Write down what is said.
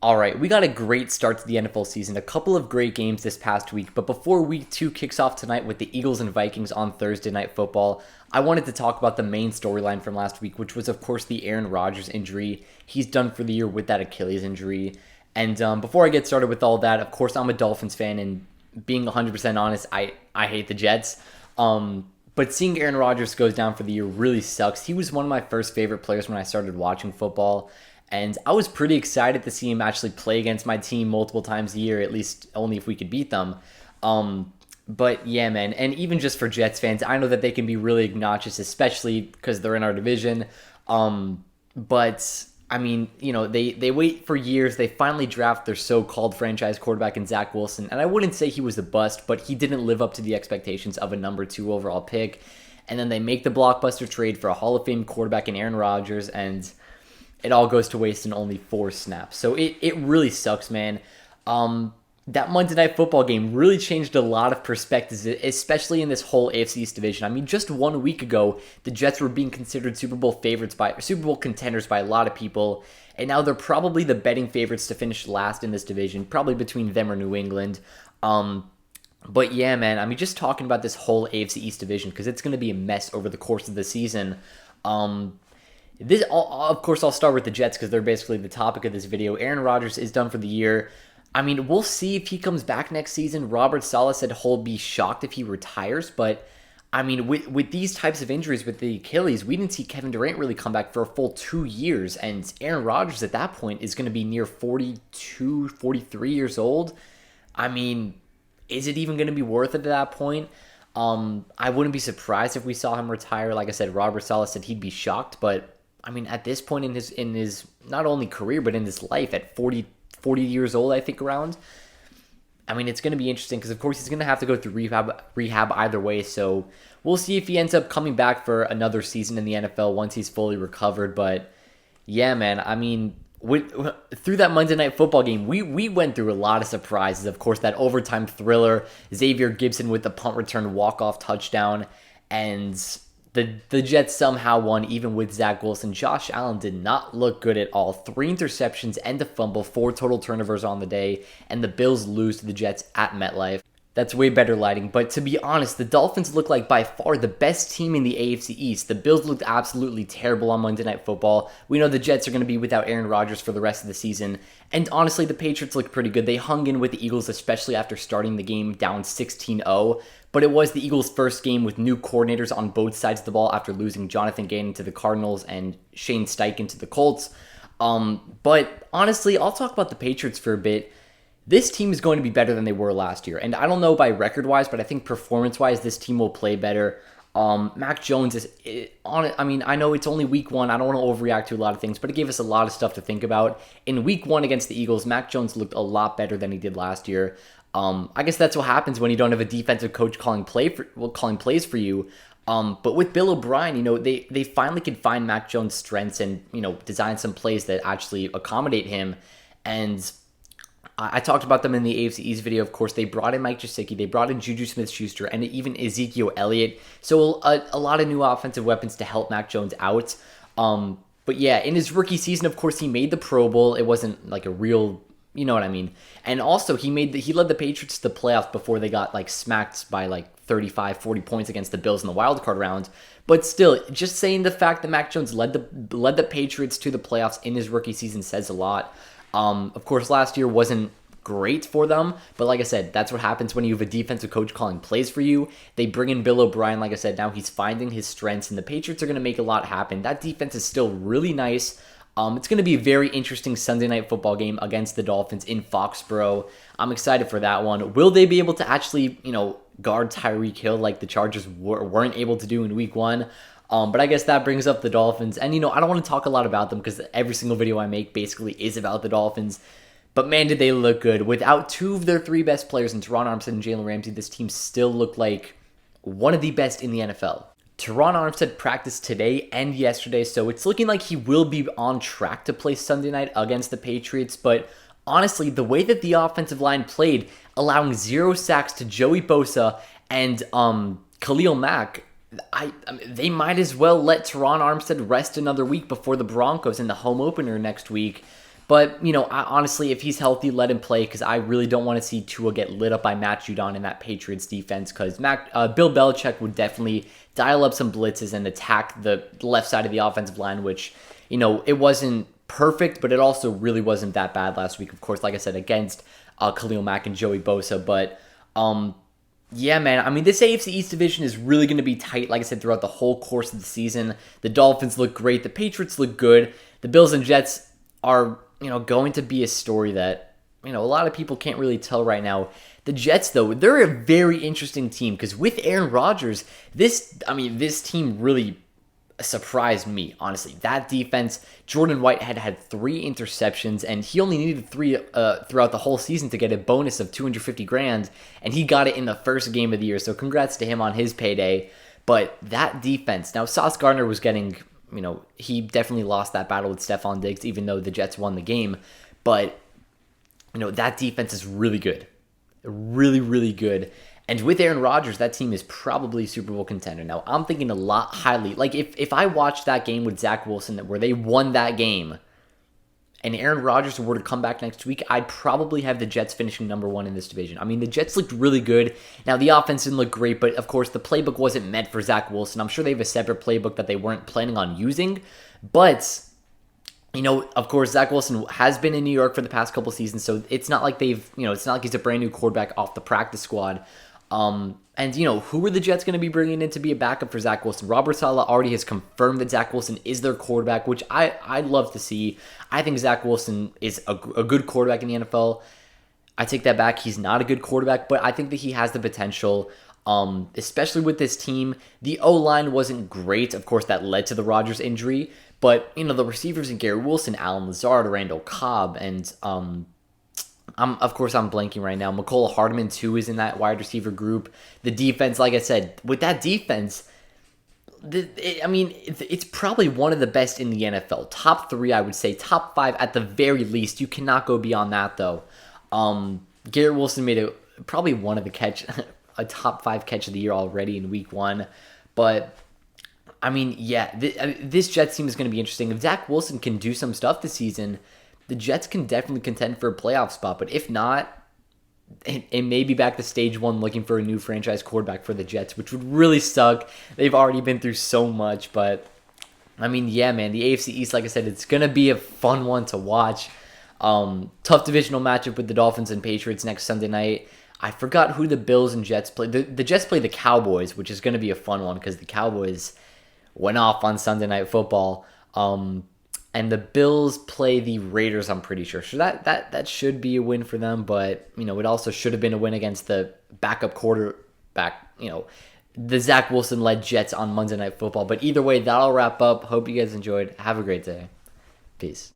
All right, we got a great start to the NFL season. A couple of great games this past week, but before week 2 kicks off tonight with the Eagles and Vikings on Thursday Night Football, I wanted to talk about the main storyline from last week, which was, of course, the Aaron Rodgers injury. He's done for the year with that Achilles injury. And before I get started with all that, of course, I'm a Dolphins fan, and being 100% honest, I hate the Jets. But seeing Aaron Rodgers goes down for the year really sucks. He was one of my first favorite players when I started watching football. And I was pretty excited to see him actually play against my team multiple times a year, at least only if we could beat them. But yeah, man. And even just for Jets fans, I know that they can be really obnoxious, especially because they're in our division. But I mean, they wait for years. They finally draft their so-called franchise quarterback in Zach Wilson. And I wouldn't say he was a bust, but he didn't live up to the expectations of a number 2 overall pick. And then they make the blockbuster trade for a Hall of Fame quarterback in Aaron Rodgers, and it all goes to waste in only 4 snaps. So it really sucks, man. That Monday Night Football game really changed a lot of perspectives, especially in this whole AFC East division. I mean, just 1 week ago, the Jets were being considered Super Bowl contenders by a lot of people, and now they're probably the betting favorites to finish last in this division, probably between them or New England. But yeah, man, I mean, just talking about this whole AFC East division, because it's going to be a mess over the course of the season. Of course, I'll start with the Jets because they're basically the topic of this video. Aaron Rodgers is done for the year. I mean, we'll see if he comes back next season. Robert Saleh said he'll be shocked if he retires, but I mean, with these types of injuries with the Achilles, we didn't see Kevin Durant really come back for a full 2 years, and Aaron Rodgers at that point is going to be near 42, 43 years old. I mean, is it even going to be worth it at that point? I wouldn't be surprised if we saw him retire. Like I said, Robert Saleh said he'd be shocked, but I mean, at this point in his not only career, but in his life at 40 years old, I think around. I mean, it's going to be interesting because, of course, he's going to have to go through rehab either way. So we'll see if he ends up coming back for another season in the NFL once he's fully recovered. But yeah, man, I mean, through that Monday Night Football game, we went through a lot of surprises. Of course, that overtime thriller, Xavier Gibson with the punt return walk-off touchdown, and the Jets somehow won even with Zach Wilson. Josh Allen did not look good at all. 3 interceptions and a fumble, 4 total turnovers on the day, and the Bills lose to the Jets at MetLife. That's way better lighting, but to be honest, the Dolphins look like by far the best team in the AFC East. The Bills looked absolutely terrible on Monday Night Football. We know the Jets are going to be without Aaron Rodgers for the rest of the season, and honestly, the Patriots looked pretty good. They hung in with the Eagles, especially after starting the game down 16-0, but it was the Eagles' first game with new coordinators on both sides of the ball after losing Jonathan Gannon to the Cardinals and Shane Steichen to the Colts. But honestly, I'll talk about the Patriots for a bit. This team is going to be better than they were last year. And I don't know by record-wise, but I think performance-wise, this team will play better. Mac Jones is on it. I mean, I know it's only week 1. I don't want to overreact to a lot of things, but it gave us a lot of stuff to think about. In week 1 against the Eagles, Mac Jones looked a lot better than he did last year. I guess that's what happens when you don't have a defensive coach calling plays for you. But with Bill O'Brien, they finally can find Mac Jones' strengths and, design some plays that actually accommodate him. And I talked about them in the AFC East video. Of course, they brought in Mike Gesicki, they brought in Juju Smith-Schuster, and even Ezekiel Elliott. So a lot of new offensive weapons to help Mac Jones out. But yeah, in his rookie season, of course, he made the Pro Bowl. It wasn't like a real, you know what I mean. And also, he led the Patriots to the playoffs before they got smacked by 35, 40 points against the Bills in the wild card round. But still, just saying the fact that Mac Jones led the Patriots to the playoffs in his rookie season says a lot. Of course, last year wasn't great for them, but like I said, that's what happens when you have a defensive coach calling plays for you. They bring in Bill O'Brien, like I said, now he's finding his strengths, and the Patriots are going to make a lot happen. That defense is still really nice. It's going to be a very interesting Sunday Night Football game against the Dolphins in Foxborough. I'm excited for that one. Will they be able to actually, guard Tyreek Hill like the Chargers weren't able to do in week 1? But I guess that brings up the Dolphins. And, I don't want to talk a lot about them because every single video I make basically is about the Dolphins. But, man, did they look good. Without 2 of their 3 best players in Teron Armstead and Jalen Ramsey, this team still looked like one of the best in the NFL. Teron Armstead practiced today and yesterday, so it's looking like he will be on track to play Sunday night against the Patriots. But honestly, the way that the offensive line played, allowing 0 sacks to Joey Bosa and Khalil Mack, they might as well let Teron Armstead rest another week before the Broncos in the home opener next week. But, honestly, if he's healthy, let him play because I really don't want to see Tua get lit up by Matt Judon in that Patriots defense because Bill Belichick would definitely dial up some blitzes and attack the left side of the offensive line, which, it wasn't perfect, but it also really wasn't that bad last week, of course, like I said, against Khalil Mack and Joey Bosa. But, yeah, man. I mean, this AFC East division is really going to be tight, like I said, throughout the whole course of the season. The Dolphins look great. The Patriots look good. The Bills and Jets are going to be a story that, a lot of people can't really tell right now. The Jets, though, they're a very interesting team because with Aaron Rodgers, this team really surprised me, honestly. That defense, Jordan Whitehead had 3 interceptions, and he only needed 3 throughout the whole season to get a bonus of $250,000, and he got it in the first game of the year, so congrats to him on his payday. But that defense, now Sauce Gardner was getting... he definitely lost that battle with Stephon Diggs, even though the Jets won the game. But, that defense is really good. Really, really good. And with Aaron Rodgers, that team is probably a Super Bowl contender. Now, I'm thinking a lot highly. Like, if I watched that game with Zach Wilson where they won that game, and Aaron Rodgers were to come back next week, I'd probably have the Jets finishing number 1 in this division. I mean, the Jets looked really good. Now, the offense didn't look great, but of course, the playbook wasn't meant for Zach Wilson. I'm sure they have a separate playbook that they weren't planning on using. But, of course, Zach Wilson has been in New York for the past couple seasons, so it's not like it's not like he's a brand new quarterback off the practice squad. And, who are the Jets going to be bringing in to be a backup for Zach Wilson? Robert Saleh already has confirmed that Zach Wilson is their quarterback, which I'd love to see. I think Zach Wilson is a good quarterback in the NFL. I take that back. He's not a good quarterback, but I think that he has the potential, especially with this team. The O-line wasn't great. Of course, that led to the Rodgers injury. But, the receivers in Garrett Wilson, Alan Lazard, Randall Cobb, and... I'm blanking right now. Mecole Hardman, too, is in that wide receiver group. The defense, like I said, with that defense, it's probably one of the best in the NFL. Top 3, I would say. Top 5 at the very least. You cannot go beyond that, though. Garrett Wilson made probably one of the a top 5 catch of the year already in week 1. But, this Jets team is going to be interesting. If Zach Wilson can do some stuff this season, the Jets can definitely contend for a playoff spot, but if not, it may be back to stage 1 looking for a new franchise quarterback for the Jets, which would really suck. They've already been through so much, but yeah, man, the AFC East, like I said, it's going to be a fun one to watch. Tough divisional matchup with the Dolphins and Patriots next Sunday night. I forgot who the Bills and Jets play. The Jets play the Cowboys, which is going to be a fun one because the Cowboys went off on Sunday Night Football. And the Bills play the Raiders, I'm pretty sure. So that should be a win for them, but, it also should have been a win against the backup quarterback, the Zach Wilson-led Jets on Monday Night Football. But either way, that'll wrap up. Hope you guys enjoyed. Have a great day. Peace.